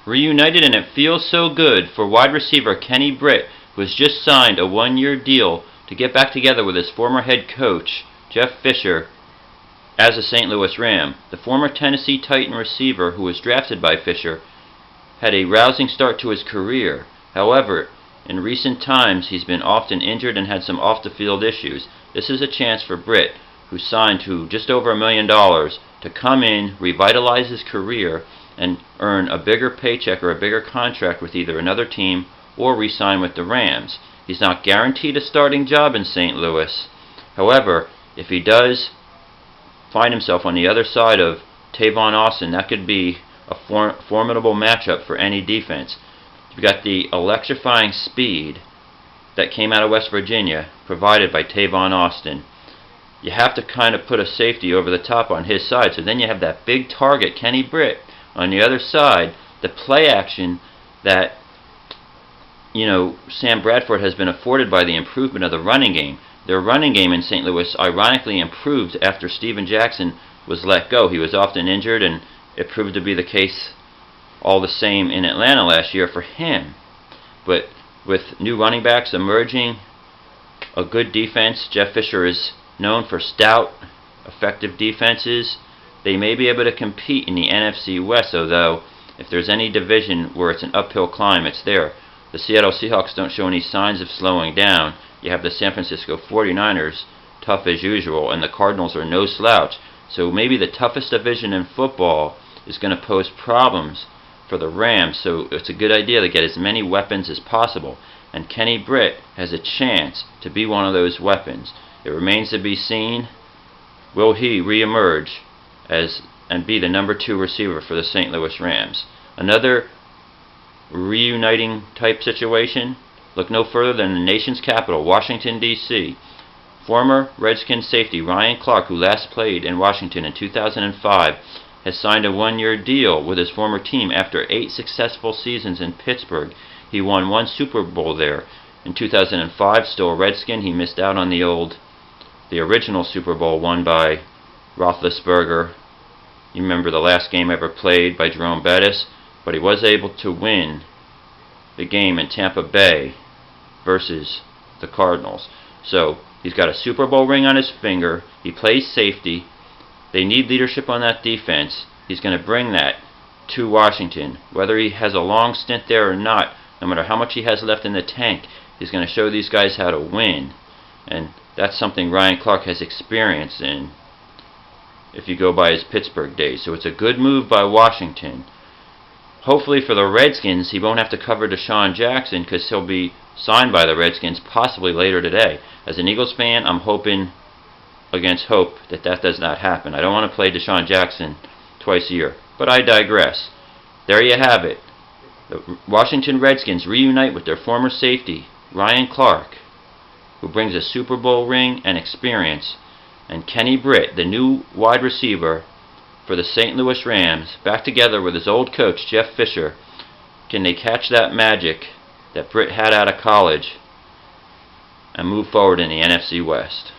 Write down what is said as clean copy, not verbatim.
Reunited, and it feels so good for wide receiver Kenny Britt, who has just signed a one-year deal to get back together with his former head coach, Jeff Fisher, as a St. Louis Ram. The former Tennessee Titan receiver, who was drafted by Fisher, had a rousing start to his career. However, in recent times, he's been often injured and had some off-the-field issues. This is a chance for Britt, who signed to just over $1 million, to come in, revitalize his career, and earn a bigger paycheck or a bigger contract with either another team or re-sign with the Rams. He's not guaranteed a starting job in St. Louis. However, if he does find himself on the other side of Tavon Austin, that could be a formidable matchup for any defense. You've got the electrifying speed that came out of West Virginia, provided by Tavon Austin. You have to kind of put a safety over the top on his side, so then you have that big target, Kenny Britt, on the other side. The play action that Sam Bradford has been afforded by the improvement of the running game. Their running game in St. Louis ironically improved after Steven Jackson was let go. He was often injured, and it proved to be the case all the same in Atlanta last year for him. But with new running backs emerging, a good defense, Jeff Fisher is known for stout, effective defenses. They may be able to compete in the NFC West, although if there's any division where it's an uphill climb, it's there. The Seattle Seahawks don't show any signs of slowing down. You have the San Francisco 49ers, tough as usual, and the Cardinals are no slouch. So maybe the toughest division in football is going to pose problems for the Rams, so it's a good idea to get as many weapons as possible. And Kenny Britt has a chance to be one of those weapons. It remains to be seen, will he reemerge and be the number 2 receiver for the St. Louis Rams. Another reuniting type situation, look no further than the nation's capital, Washington, D.C. Former Redskins safety Ryan Clark, who last played in Washington in 2005, has signed a one-year deal with his former team after 8 successful seasons in Pittsburgh. He won 1 Super Bowl there. In 2005, still a Redskin, he missed out on the original Super Bowl won by Roethlisberger. You remember the last game ever played by Jerome Bettis, but he was able to win the game in Tampa Bay versus the Cardinals. So he's got a Super Bowl ring on his finger. He plays safety. They need leadership on that defense. He's going to bring that to Washington. Whether he has a long stint there or not, no matter how much he has left in the tank, he's going to show these guys how to win. And that's something Ryan Clark has experience in, if you go by his Pittsburgh days. So it's a good move by Washington. Hopefully for the Redskins, he won't have to cover Deshaun Jackson, because he'll be signed by the Redskins possibly later today. As an Eagles fan, I'm hoping against hope that does not happen. I don't want to play Deshaun Jackson twice a year. But I digress. There you have it. The Washington Redskins reunite with their former safety, Ryan Clark, who brings a Super Bowl ring and experience, and Kenny Britt, the new wide receiver for the St. Louis Rams, back together with his old coach, Jeff Fisher. Can they catch that magic that Britt had out of college and move forward in the NFC West?